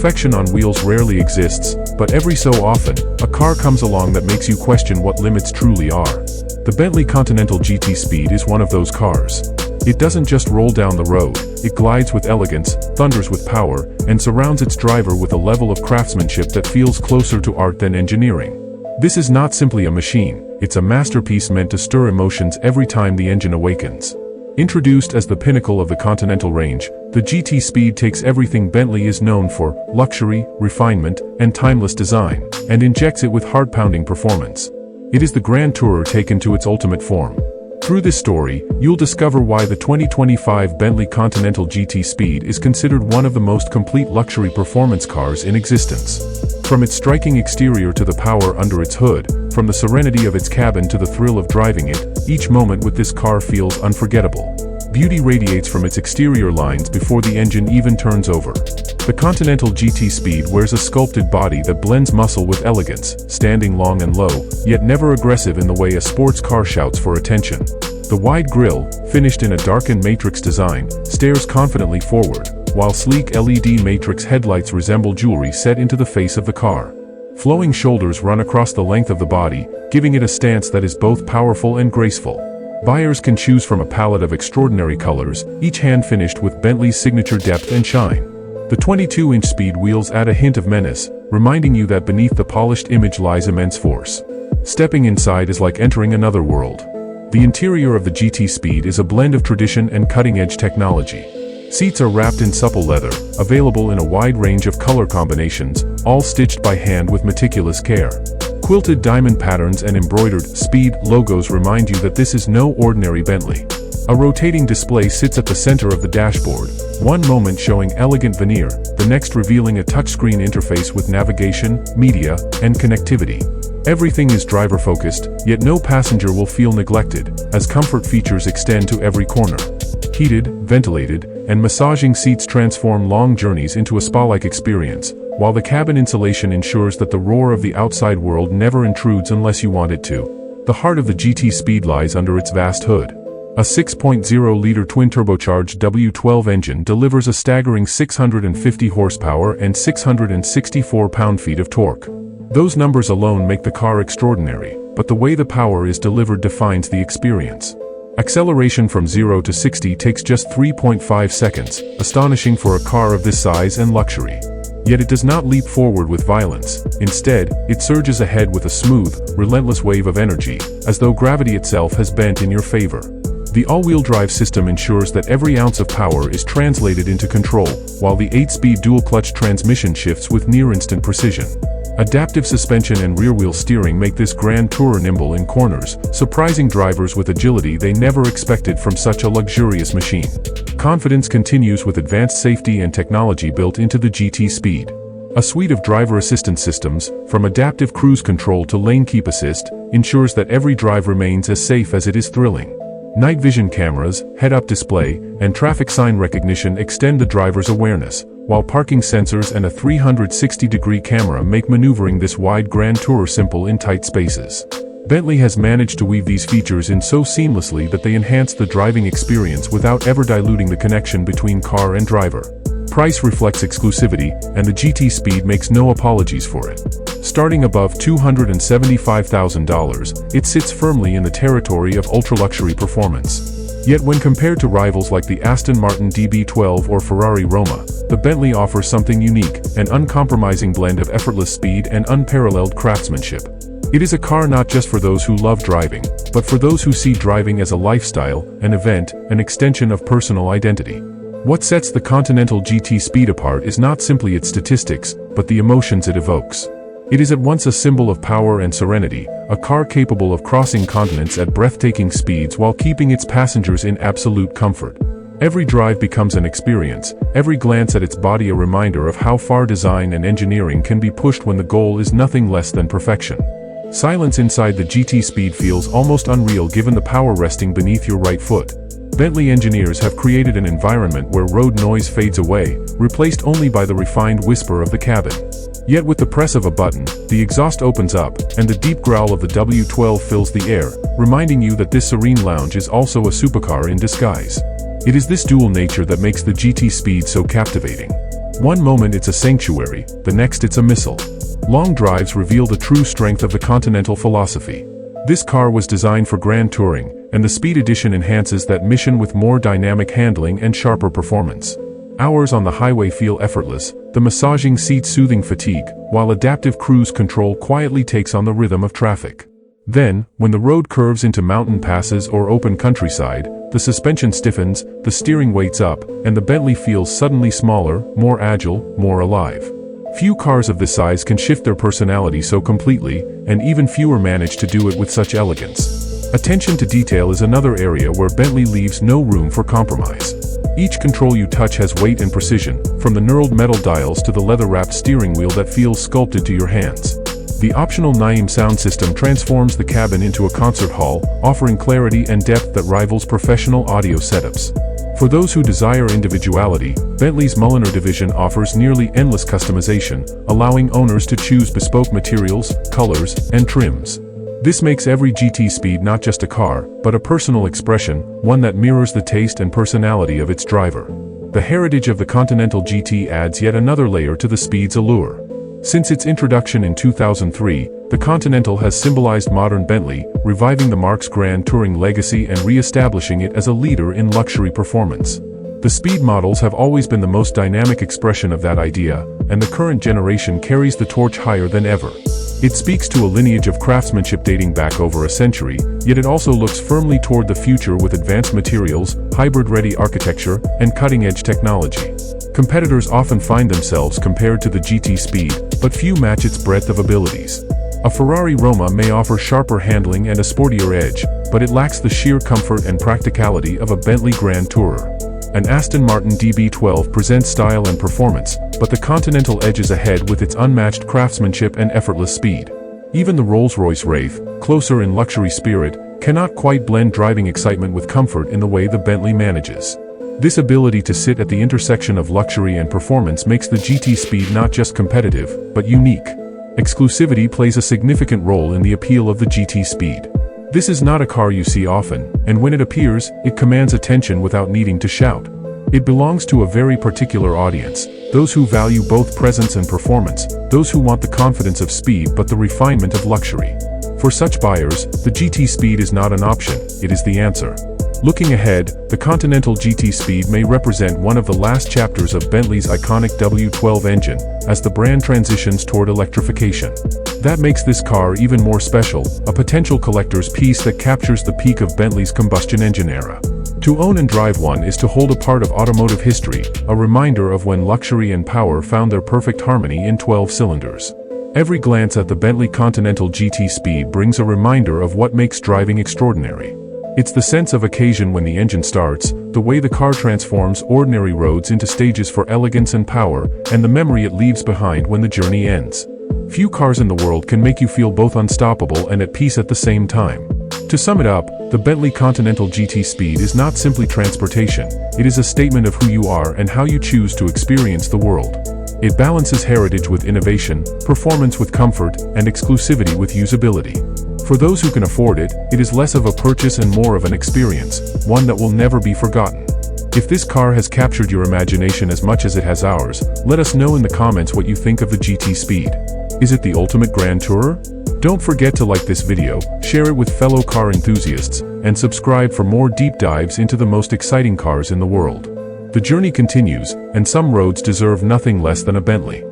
Perfection on wheels rarely exists, but every so often, a car comes along that makes you question what limits truly are. The Bentley Continental GT Speed is one of those cars. It doesn't just roll down the road, it glides with elegance, thunders with power, and surrounds its driver with a level of craftsmanship that feels closer to art than engineering. This is not simply a machine, it's a masterpiece meant to stir emotions every time the engine awakens. Introduced as the pinnacle of the Continental range, the GT Speed takes everything Bentley is known for, luxury, refinement, and timeless design, and injects it with heart-pounding performance. It is the Grand Tourer taken to its ultimate form. Through this story, you'll discover why the 2025 Bentley Continental GT Speed is considered one of the most complete luxury performance cars in existence. From its striking exterior to the power under its hood, from the serenity of its cabin to the thrill of driving it, each moment with this car feels unforgettable. Beauty radiates from its exterior lines before the engine even turns over. The Continental GT Speed wears a sculpted body that blends muscle with elegance, standing long and low, yet never aggressive in the way a sports car shouts for attention. The wide grille, finished in a darkened matrix design, stares confidently forward, while sleek LED matrix headlights resemble jewelry set into the face of the car. Flowing shoulders run across the length of the body, giving it a stance that is both powerful and graceful. Buyers can choose from a palette of extraordinary colors, each hand-finished with Bentley's signature depth and shine. The 22-inch speed wheels add a hint of menace, reminding you that beneath the polished image lies immense force. Stepping inside is like entering another world. The interior of the GT Speed is a blend of tradition and cutting-edge technology. Seats are wrapped in supple leather, available in a wide range of color combinations, all stitched by hand with meticulous care. Quilted diamond patterns and embroidered Speed logos remind you that this is no ordinary Bentley. A rotating display sits at the center of the dashboard, one moment showing elegant veneer, the next revealing a touchscreen interface with navigation, media, and connectivity. Everything is driver-focused, yet no passenger will feel neglected, as comfort features extend to every corner. Heated, ventilated, and massaging seats transform long journeys into a spa-like experience, while the cabin insulation ensures that the roar of the outside world never intrudes unless you want it to. The heart of the GT Speed lies under its vast hood. A 6.0-liter twin-turbocharged W12 engine delivers a staggering 650 horsepower and 664 pound-feet of torque. Those numbers alone make the car extraordinary, but the way the power is delivered defines the experience. Acceleration from 0 to 60 takes just 3.5 seconds, astonishing for a car of this size and luxury. Yet it does not leap forward with violence. Instead, it surges ahead with a smooth, relentless wave of energy, as though gravity itself has bent in your favor. The all-wheel drive system ensures that every ounce of power is translated into control, while the 8-speed dual-clutch transmission shifts with near-instant precision. Adaptive suspension and rear-wheel steering make this Grand Tourer nimble in corners, surprising drivers with agility they never expected from such a luxurious machine. Confidence continues with advanced safety and technology built into the GT Speed. A suite of driver assistance systems, from adaptive cruise control to lane keep assist, ensures that every drive remains as safe as it is thrilling. Night vision cameras, head-up display, and traffic sign recognition extend the driver's awareness, while parking sensors and a 360-degree camera make maneuvering this wide Grand Tourer simple in tight spaces. Bentley has managed to weave these features in so seamlessly that they enhance the driving experience without ever diluting the connection between car and driver. Price reflects exclusivity, and the GT Speed makes no apologies for it. Starting above $275,000, it sits firmly in the territory of ultra-luxury performance. Yet when compared to rivals like the Aston Martin DB12 or Ferrari Roma, the Bentley offers something unique, an uncompromising blend of effortless speed and unparalleled craftsmanship. It is a car not just for those who love driving, but for those who see driving as a lifestyle, an event, an extension of personal identity. What sets the Continental GT Speed apart is not simply its statistics, but the emotions it evokes. It is at once a symbol of power and serenity, a car capable of crossing continents at breathtaking speeds while keeping its passengers in absolute comfort. Every drive becomes an experience, every glance at its body a reminder of how far design and engineering can be pushed when the goal is nothing less than perfection. Silence inside the GT Speed feels almost unreal given the power resting beneath your right foot. Bentley engineers have created an environment where road noise fades away, replaced only by the refined whisper of the cabin. Yet with the press of a button, the exhaust opens up, and the deep growl of the W12 fills the air, reminding you that this serene lounge is also a supercar in disguise. It is this dual nature that makes the GT Speed so captivating. One moment it's a sanctuary, the next it's a missile. Long drives reveal the true strength of the Continental philosophy. This car was designed for grand touring, and the Speed Edition enhances that mission with more dynamic handling and sharper performance. Hours on the highway feel effortless, the massaging seats soothing fatigue, while adaptive cruise control quietly takes on the rhythm of traffic. Then, when the road curves into mountain passes or open countryside, the suspension stiffens, the steering weights up, and the Bentley feels suddenly smaller, more agile, more alive. Few cars of this size can shift their personality so completely, and even fewer manage to do it with such elegance. Attention to detail is another area where Bentley leaves no room for compromise. Each control you touch has weight and precision, from the knurled metal dials to the leather-wrapped steering wheel that feels sculpted to your hands. The optional Naim sound system transforms the cabin into a concert hall, offering clarity and depth that rivals professional audio setups. For those who desire individuality, Bentley's Mulliner division offers nearly endless customization, allowing owners to choose bespoke materials, colors, and trims. This makes every GT Speed not just a car, but a personal expression, one that mirrors the taste and personality of its driver. The heritage of the Continental GT adds yet another layer to the Speed's allure. Since its introduction in 2003, the Continental has symbolized modern Bentley, reviving the marque's grand touring legacy and re-establishing it as a leader in luxury performance. The Speed models have always been the most dynamic expression of that idea, and the current generation carries the torch higher than ever. It speaks to a lineage of craftsmanship dating back over a century, yet it also looks firmly toward the future with advanced materials, hybrid-ready architecture, and cutting-edge technology. Competitors often find themselves compared to the GT Speed, but few match its breadth of abilities. A Ferrari Roma may offer sharper handling and a sportier edge, but it lacks the sheer comfort and practicality of a Bentley Grand Tourer. An Aston Martin DB12 presents style and performance, but the Continental edges ahead with its unmatched craftsmanship and effortless speed. Even the Rolls-Royce Wraith, closer in luxury spirit, cannot quite blend driving excitement with comfort in the way the Bentley manages. This ability to sit at the intersection of luxury and performance makes the GT Speed not just competitive, but unique. Exclusivity plays a significant role in the appeal of the GT Speed. This is not a car you see often, and when it appears, it commands attention without needing to shout. It belongs to a very particular audience, those who value both presence and performance, those who want the confidence of speed but the refinement of luxury. For such buyers, the GT Speed is not an option, it is the answer. Looking ahead, the Continental GT Speed may represent one of the last chapters of Bentley's iconic W12 engine, as the brand transitions toward electrification. That makes this car even more special, a potential collector's piece that captures the peak of Bentley's combustion engine era. To own and drive one is to hold a part of automotive history, a reminder of when luxury and power found their perfect harmony in 12 cylinders. Every glance at the Bentley Continental GT Speed brings a reminder of what makes driving extraordinary. It's the sense of occasion when the engine starts, the way the car transforms ordinary roads into stages for elegance and power, and the memory it leaves behind when the journey ends. Few cars in the world can make you feel both unstoppable and at peace at the same time. To sum it up, the Bentley Continental GT Speed is not simply transportation, it is a statement of who you are and how you choose to experience the world. It balances heritage with innovation, performance with comfort, and exclusivity with usability. For those who can afford it, it is less of a purchase and more of an experience, one that will never be forgotten. If this car has captured your imagination as much as it has ours, let us know in the comments what you think of the GT Speed. Is it the ultimate grand tourer? Don't forget to like this video, share it with fellow car enthusiasts, and subscribe for more deep dives into the most exciting cars in the world. The journey continues, and some roads deserve nothing less than a Bentley.